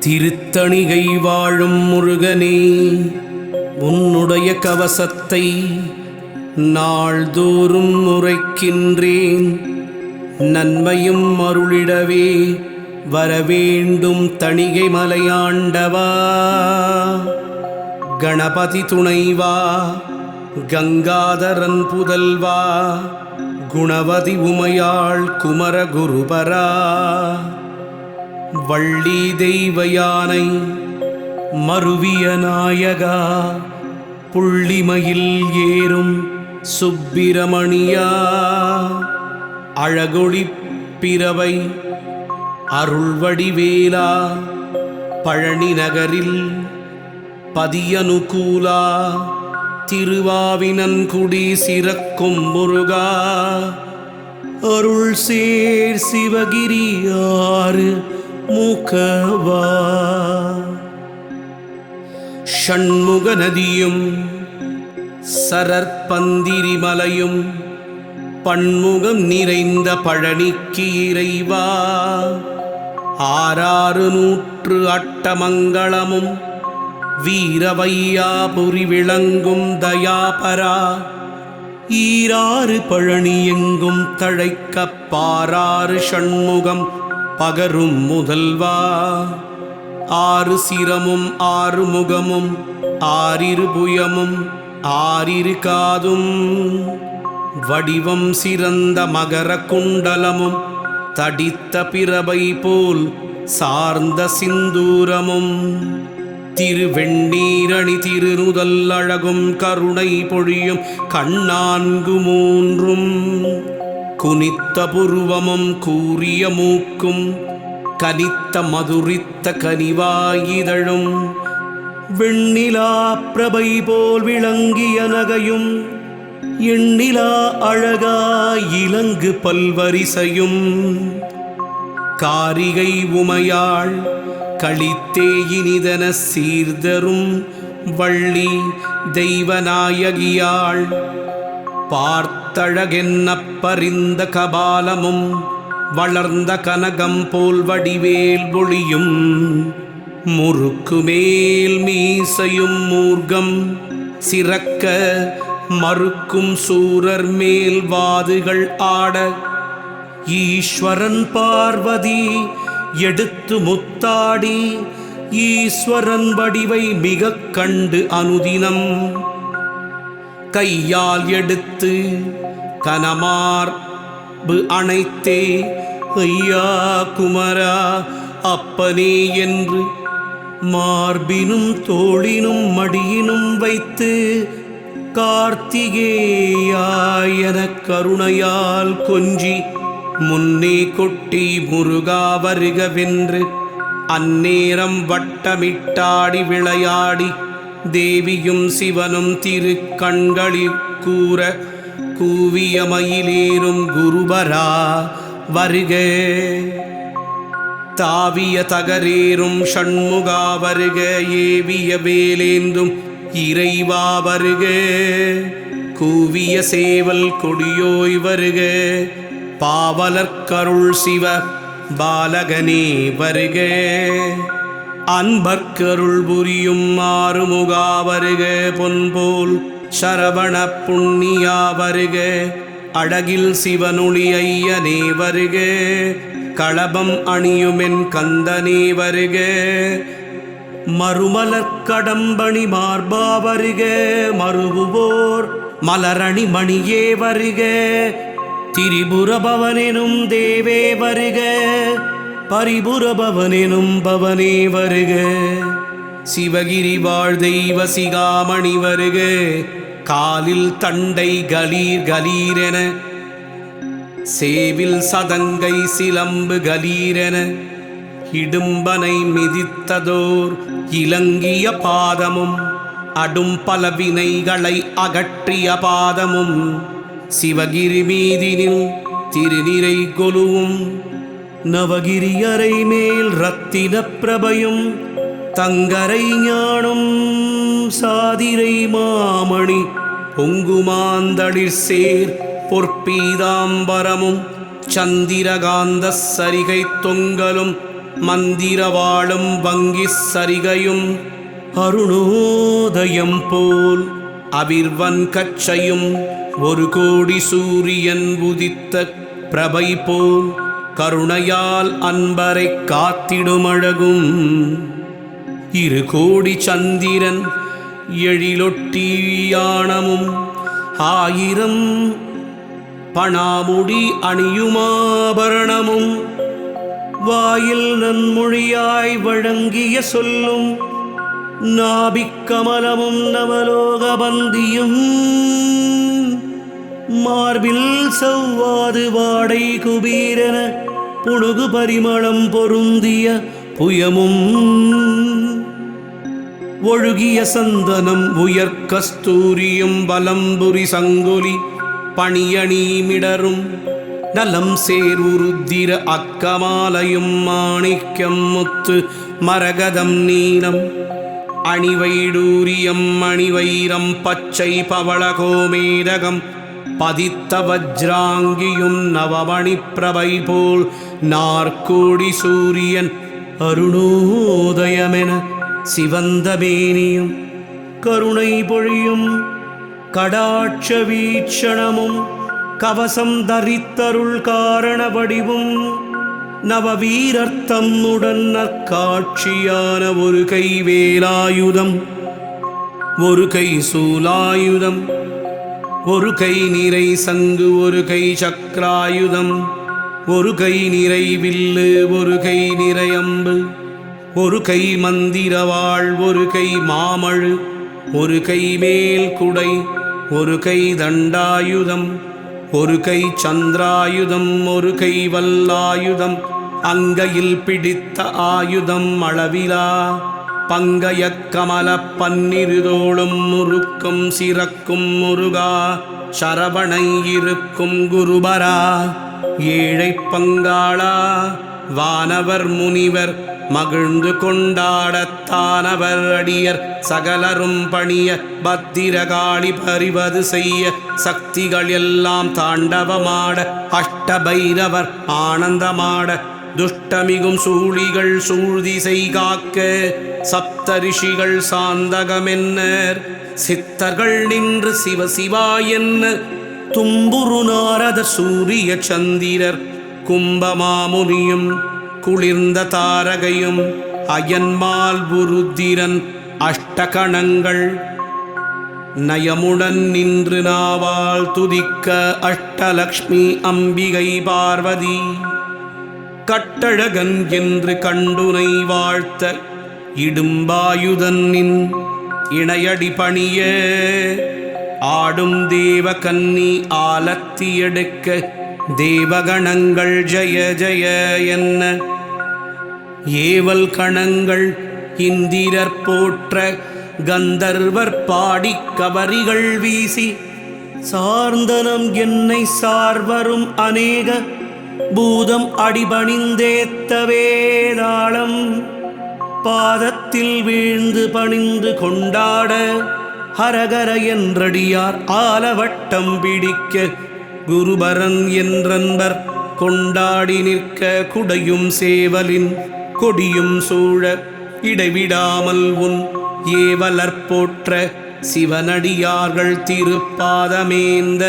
திருத்தணிகை வாழும் முருகனே, உன்னுடைய கவசத்தை நாள்தோறும் உரைக்கின்றேன். நன்மையும் அருளிடவே வரவேண்டும் தணிகை மலையாண்டவா. கணபதி துணைவா, கங்காதரன் புதல்வா, குணவதி உமையாள் குமரகுருபரா, வள்ளி தெய்வயானை மருவிய நாயகா, புள்ளிமயில் ஏறும் சுப்பிரமணியா, அழகொளி பிறவை அருள்வடிவேலா, பழனி நகரில் பதியனுகூலா, திருவாவினன்குடி சிறக்கும் முருகா, அருள் சேர் சிவகிரி ஆறு முகவா. ஷண்முக நதியும் சரற்பந்திரி மலையும் பன்முகம் நிறைந்த பழனிக்கு இறைவா, 600 அட்டமங்களமும் வீரவையாபுரி விளங்கும் தயாபரா, ஈராறு பழனி எங்கும் தழைக்க பாராறு ஷண்முகம் பகரும் முதல்வா, 6 சிரமும் 6 முகமும் 6 புயமும் 6 காதும், வடிவம் சிறந்த மகர குண்டலமும் தடித்த பிறவை போல் சார்ந்த சிந்தூரமும், திருவெண்ணீரணி திருநுதல் அழகும் கருணை பொழியும் கண்ணான்கு மூன்றும், குனித்த புருவமும் கூரிய மூக்கும் கனித்த மதுரித்த கனிவாயிதழும், வெண்ணிலா பிரபை போல் விளங்கிய நகையும் எண்ணிலா அழகாய் இலங்கு பல்வரிசையும், காரிகை உமையாள் களித்தே இனிதன சீர்தரும் வள்ளி தெய்வநாயகியாள், பார்த்தழகென்னப் பரிந்த கபாலமும் வளர்ந்த கனகம் போல் வடிவேல் ஒளியும், முறுக்கு மேல் மீசையும் மூர்க்கம் சிறக்க மறுக்கும் சூரர் மேல் வாதுகள் ஆட, ஈஸ்வரன் பார்வதி எடுத்து முத்தாடி ஈஸ்வரன் வடிவை மிக கண்டு அனுதினம் கையால் எடுத்து கனமார்பு அணைத்தே ஐயா குமரா அப்பனே என்று மார்பினும் தோளினும் மடியினும் வைத்து, கார்த்திகேயாயன கருணையால் கொஞ்சி முன்னே கொட்டி முருகா வருகவென்று அந்நேரம் வட்டமிட்டாடி விளையாடி, தேவியும் சிவனும் திரு கண்களில் கூற கூவிய மயிலேறும் குருபரா வருக, தாவிய தகரேறும் ஷண்முகா வருக, ஏவிய வேலேந்தும் இறைவா வருக, கூவிய சேவல் கொடியோய் வருக, பாவலர்க்கருள் சிவ பாலகனே வருக, அன்பர்க்கருள் புரியும் ஆறுமுகா வருக, பொன்போல் சரவண புண்ணியா வருக, அழகில் சிவனொளி ஐயனே வருக, களபம் அணியுமென் கந்தனே வருக, மறுமலர் கடம்பணி மார்பா வருக, மறுவுவோர் மலரணி மணியே வருக, திரிபுரபவனெனும் தேவே வருக, பரிபுரபவனெனும் பவனே வருக, சிவகிரி வாழ் தெய்வ சிகாமணி வருக, காலில் தண்டை கலீர் கலீரென சேவில் சதங்கை சிலம்பு கலீரென இடும்பனை மிதித்ததோர் இலங்கிய பாதமும், அடும் பல வினைகளை அகற்றிய பாதமும், சிவகிரி மீதினில் திருநிறை கொலுவும், நவகிரியரை மேல் ரத்தின பிரபையும், தங்கரை ஞானும் சாதிரை மாமணி பொங்குமாந்தளிர் சேர் பொற்பீதாம்பரமும் சந்திரகாந்த சரிகை தொங்கலும் மந்திரவாளும் வங்கிச் சரிகையும் அருணோதயம் போல் அவிர்வன் கச்சையும் ஒரு கோடி சூரியன் உதித்த பிரபை போல் கருணையால் அன்பரை காத்திடுமழகும் இரு கோடி சந்திரன் எழிலொட்டியானமும் 1000 பணாமுடி அணியுமாபரணமும் வாயில் நன்மொழியாய் வழங்கிய சொல்லும் நாபிக்கமலமும் நவலோகபந்தியும் மார்பில் செவ்வாது வாடை குபீரன புணுகு பரிமளம் பொருந்திய புயமும் ஒழுகிய சந்தனம் உயர் கஸ்தூரியும் வலம்புரி சங்கொலி பணியணிமிடரும் நலம் சேருருத்திர அக்கமாலையும் மாணிக்கம் முத்து மரகதம் நீலம் அணிவைடூரியம் மணிவைரம் பச்சை பவளகோமேதகம் பதித்த வஜ்ராங்கியும் நவமணி பிரபை போல் நாற்கோடி சூரியன் அருணோதயமென சிவந்த மேனியும் கருணை பொழியும் கடாட்ச வீட்சணமும் கவசம் தரித்தருள் காரண வடிவும் நவவீரர்த்தம் உடன் நற்காட்சியான ஒரு கை வேலாயுதம் ஒரு கை சூலாயுதம் ஒரு கை நிறை சங்கு ஒரு கை சக்கராயுதம் ஒரு கை நிறை வில்லு ஒரு கை நிறை அம்பு ஒரு கை மந்திரவாள் ஒரு கை மாமழு ஒரு கை மேல் குடை ஒரு கை தண்டாயுதம் ஒரு கை சந்திராயுதம் ஒரு கை வல்லாயுதம் அங்கையில் பிடித்த ஆயுதம் அளவிலா பங்கய கமல பன்னிருதோளும் முறுக்கும் சிறக்கும் முருகா சரவணை இருக்கும் குருபரா ஏழை பங்காளா வானவர் முனிவர் மகிழ்ந்து கொண்டாடத்தானவர் அடியர் சகலரும் பணிய பத்திரகாளி பரிவது செய்ய சக்திகள் எல்லாம் தாண்டவமாட அஷ்டபைரவர் ஆனந்தமாட துஷ்டமிகும் சூழிகள் சூழ்திசை காக்க சப்தரிஷிகள் சாந்தகமென்னர் சித்தர்கள் நின்று சிவசிவா என்ன தும்புரு நாரதர் சூரிய சந்திரர் கும்பமாமுனியும் குளிர்ந்த தாரகையும் அயன்மால் புருத்திரன் அஷ்டகணங்கள் நயமுடன் நின்று நாவால் துதிக்க அஷ்டலக்ஷ்மி அம்பிகை பார்வதி கட்டழகன் என்று கண்டுனை வாழ்த்த இடும்பாயுதன் நின் இணையடி பணிய ஆடும் தேவ கன்னி ஆலத்தி எடுக்க தேவகணங்கள் ஜய ஜய என்ன ஏவல் கணங்கள் இந்திரர் போற்ற கந்தர்வர் பாடிக் கவரிகள் வீசி சார்ந்தனம் என்னை சார்வரும் அநேக பூதம் அடிபணிந்தேத்த வேதாளம் பாதத்தில் வீழ்ந்து பணிந்து கொண்டாட ஹரகர என்றடியார் ஆலவட்டம் பிடிக்க குருபரன் என்றன்பர் கொண்டாடி நிற்க குடையும் சேவலின் கொடியும் சூழ இடைவிடாமல் உன் ஏவலர் போற்ற சிவனடியார்கள் திருப்பாதமேந்த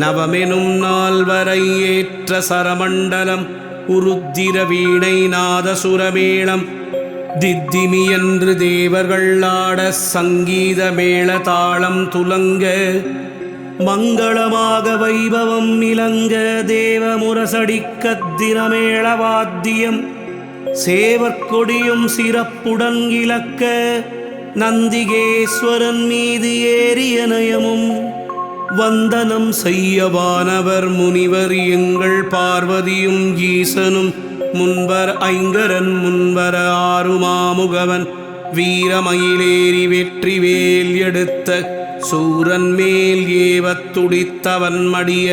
நவமெனும் நால்வரை ஏற்ற சரமண்டலம் உருத்திர வீணை நாதசுரமேளம் தித்திமி என்று தேவர்கள் ஆட சங்கீத மேள தாளம் துலங்க மங்களமாக வைபவம் இலங்க தேவ முரசடிக்க தினமேள வாத்தியம் சேவற்கொடியும் சிறப்புடன் இலக்க நந்திகேஸ்வரன் மீது ஏறிய நயமும் வந்தனம் செய்யவானவர் முனிவர் எங்கள் பார்வதியும் ஈசனும் முன்வர் ஐங்கரன் முன்வர ஆறுமாமுகவன் வீரமயிலேறி வெற்றி வேல் எடுத்த சூரன் மேல் ஏவத் துடித்தவன் மடிய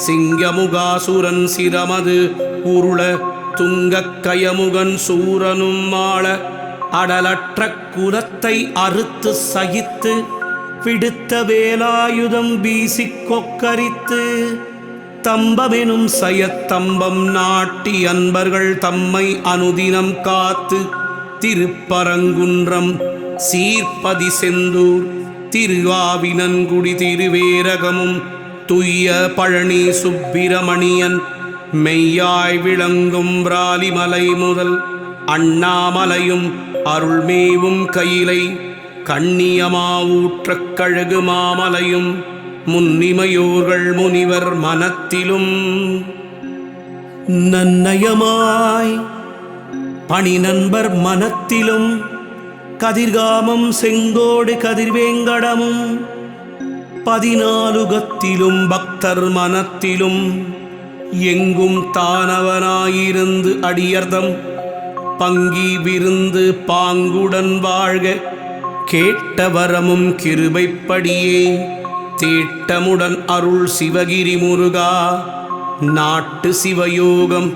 சிங்கமுகாசுரன் சிரமது உருள துங்கக் கயமுகன் சூரனும் ஆள அடலற்ற குலத்தை அறுத்து சகித்து விடுத்த வேலாயுதம் வீசிக் கொக்கரித்து தம்பமெனும் சயத்தம்பம் நாட்டி அன்பர்கள் தம்மை அனுதினம் காத்து திருப்பரங்குன்றம் சீர்ப்பதி செந்தூர் திருவாவினன்குடி திருவேரகமும் துய்ய பழனி சுப்பிரமணியன் மெய்யாய் விளங்கும் விராலிமலை முதல் அண்ணாமலையும் அருள்மேவும் கையிலை கண்ணியமாவூற்றக் கழகு மாமலையும் முன்னிமையோர்கள் முனிவர் மனத்திலும் நன்னயமாய் பணி நண்பர் மனத்திலும் கதிர்காமம் செங்கோடு கதிர்வேங்கடமும் 14 கத்திலும் பக்தர் மனத்திலும் எங்கும் தானவனாயிருந்து அடியர்தம் பங்கி விருந்து பாங்குடன் வாழ்க கேட்ட வரமும் கிருபைப்படியே தேட்டமுடன் அருள் சிவகிரி முருகா நாட்டு சிவயோகம்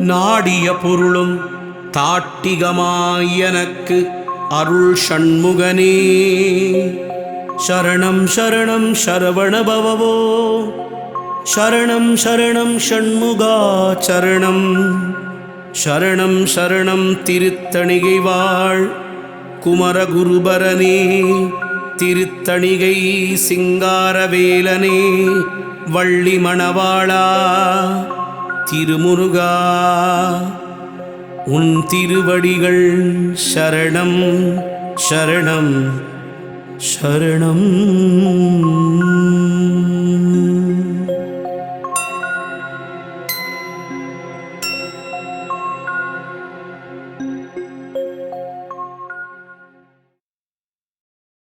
நாடிய பொருளும் தாட்டிகமாய் எனக்கு அருள் ஷண்முகனே சரணம் சரணம் சரவணபவோ சரணம் சரணம் ஷண்முகா சரணம் சரணம் சரணம் திருத்தணிகை வாழ் குமரகுருபரனே திருத்தணிகை சிங்காரவேலனே வள்ளி மணவாளா திருமுருகா உன் திருவடிகள் சரணம் சரணம் சரணம்